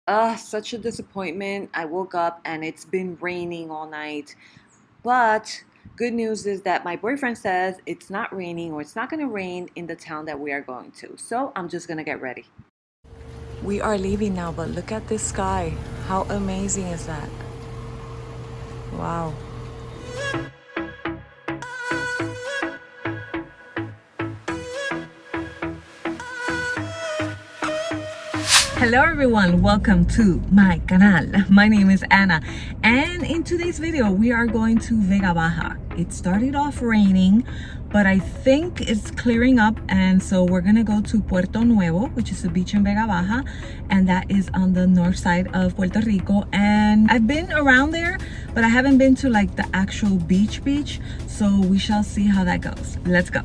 Such a disappointment. I woke up and it's been raining all night. But good news is that my boyfriend says it's not raining or it's not going to rain in the town that we are going to. So I'm just going to get ready. We are leaving now, but look at this sky. How amazing is that? Wow. Hello everyone, welcome to my canal. My name is Anna, and in today's video we are going to Vega Baja. It started off raining, but I think it's clearing up, and so we're gonna go to Puerto Nuevo, which is a beach in Vega Baja, and that is on the north side of Puerto Rico. And I've been around there, but I haven't been to like the actual beach, so we shall see how that goes. Let's go.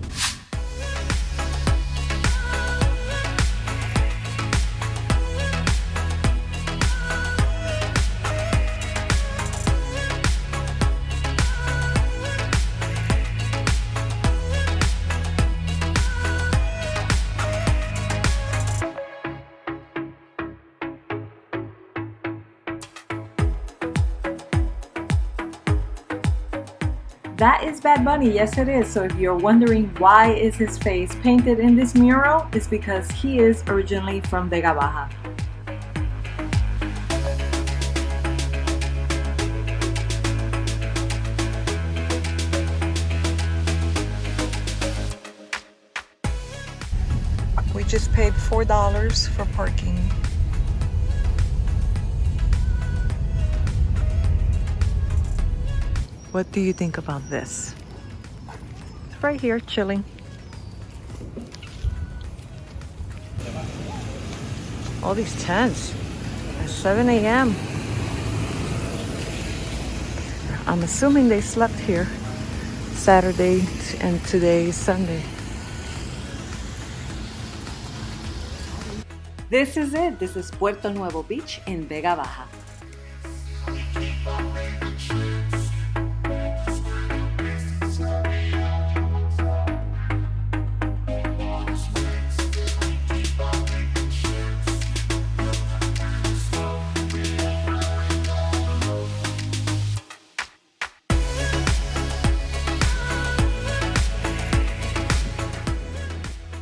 That is Bad Bunny, yes it is. So if you're wondering why is his face painted in this mural, it's because he is originally from Vega Baja. We just paid $4 for parking. What do you think about this? It's right here, chilling. All these tents at 7 a.m. I'm assuming they slept here Saturday and today is Sunday. This is it. This is Puerto Nuevo Beach in Vega Baja.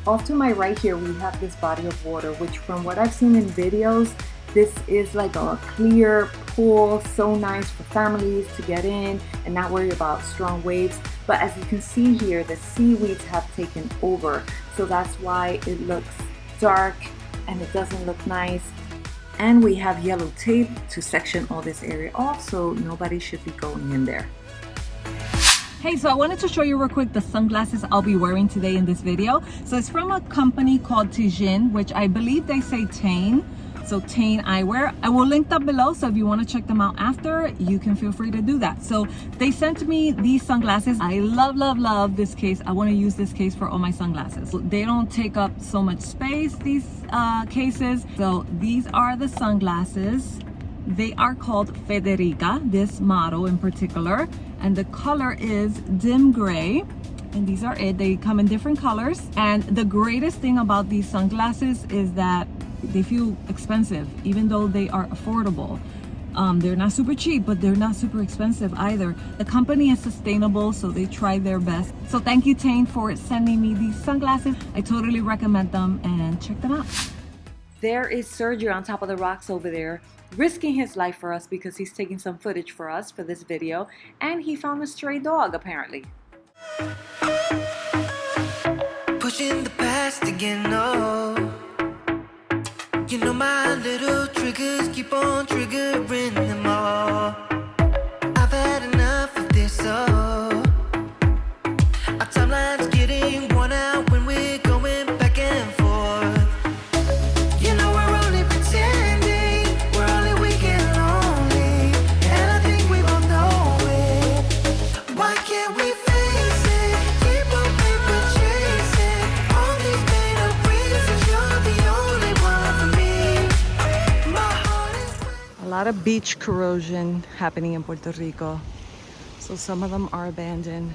Off to my right here, we have this body of water, which from what I've seen in videos, this is like a clear pool, so nice for families to get in and not worry about strong waves. But as you can see here, the seaweeds have taken over. So that's why it looks dark and it doesn't look nice. And we have yellow tape to section all this area off, so nobody should be going in there. Hey, so I wanted to show you real quick the sunglasses I'll be wearing today in this video. So it's from a company called Tijin, which I believe they say Tane. So Tane Eyewear. I will link that below, so if you want to check them out after, you can feel free to do that. So they sent me these sunglasses. I love this case. I want to use this case for all my sunglasses. They don't take up so much space, these cases. So these are the sunglasses. They are called Federica, this model in particular, and the color is dim gray, and these are it. They come in different colors, and the greatest thing about these sunglasses is that they feel expensive, even though they are affordable. They're not super cheap, but they're not super expensive either. The company is sustainable, so they try their best. So thank you, Tane, for sending me these sunglasses. I totally recommend them, and check them out. There is Sergio on top of the rocks over there, risking his life for us because he's taking some footage for us for this video, and he found a stray dog apparently. Pushing the past again, no. You know my little triggers keep on triggering them all. I've had enough of this, oh. Our timeline's getting worn out when we're going back and forth. A lot of beach corrosion happening in Puerto Rico, so some of them are abandoned.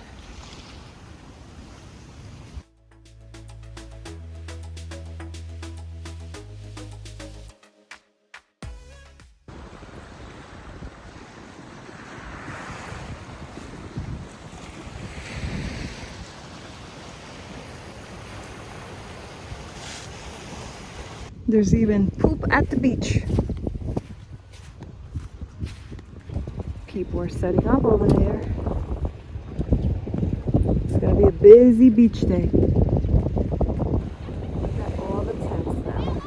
There's even poop at the beach. People are setting up over there. It's gonna be a busy beach day. Look at all the tents now.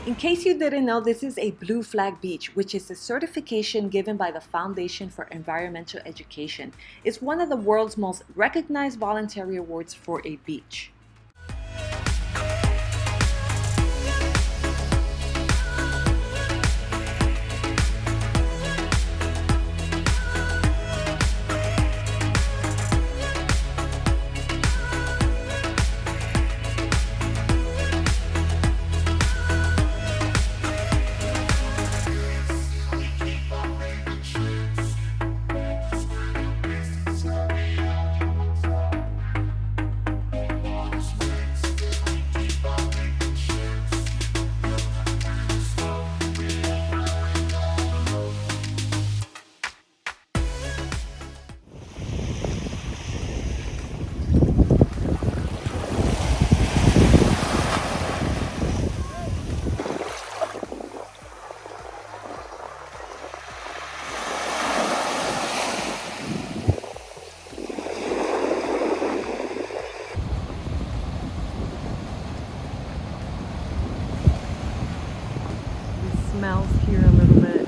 In case you didn't know, this is a Blue Flag Beach, which is a certification given by the Foundation for Environmental Education. It's one of the world's most recognized voluntary awards for a beach. Smells here a little bit.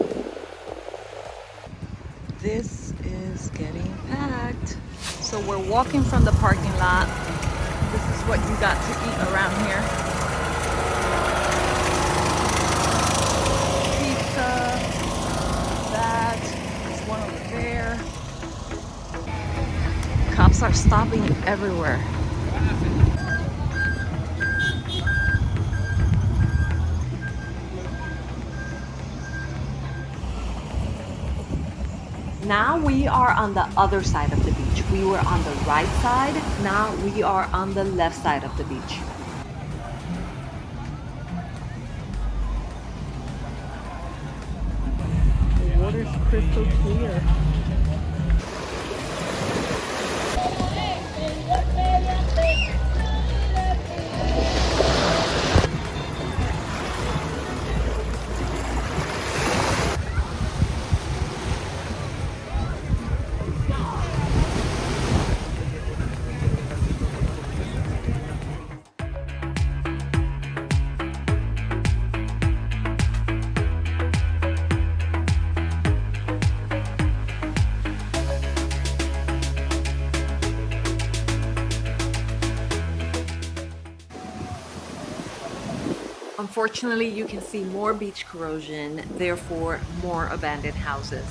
This is getting packed. So we're walking from the parking lot. This is what you got to eat around here. Pizza. That. There's one over there. Cops are stopping everywhere. Now we are on the other side of the beach. We were on the right side. Now we are on the left side of the beach. The water's crystal clear. Unfortunately, you can see more beach corrosion, therefore more abandoned houses.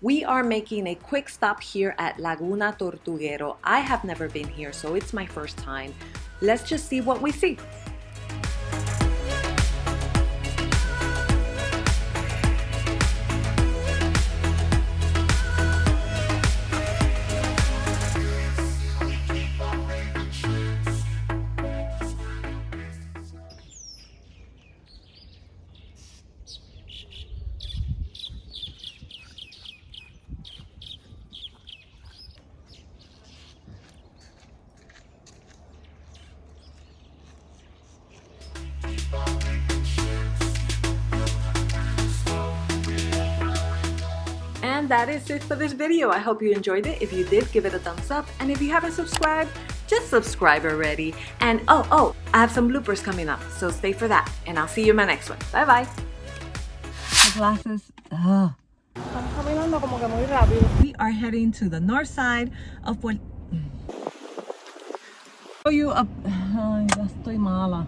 We are making a quick stop here at Laguna Tortuguero. I have never been here, so it's my first time. Let's just see what we see. And that is it for this video. I hope you enjoyed it. If you did, give it a thumbs up. And if you haven't subscribed, just subscribe already. And oh, I have some bloopers coming up, so stay for that. And I'll see you in my next one. Bye bye. My glasses. We are heading to the north side of Puerto. Show you up. Ay, ya estoy mala.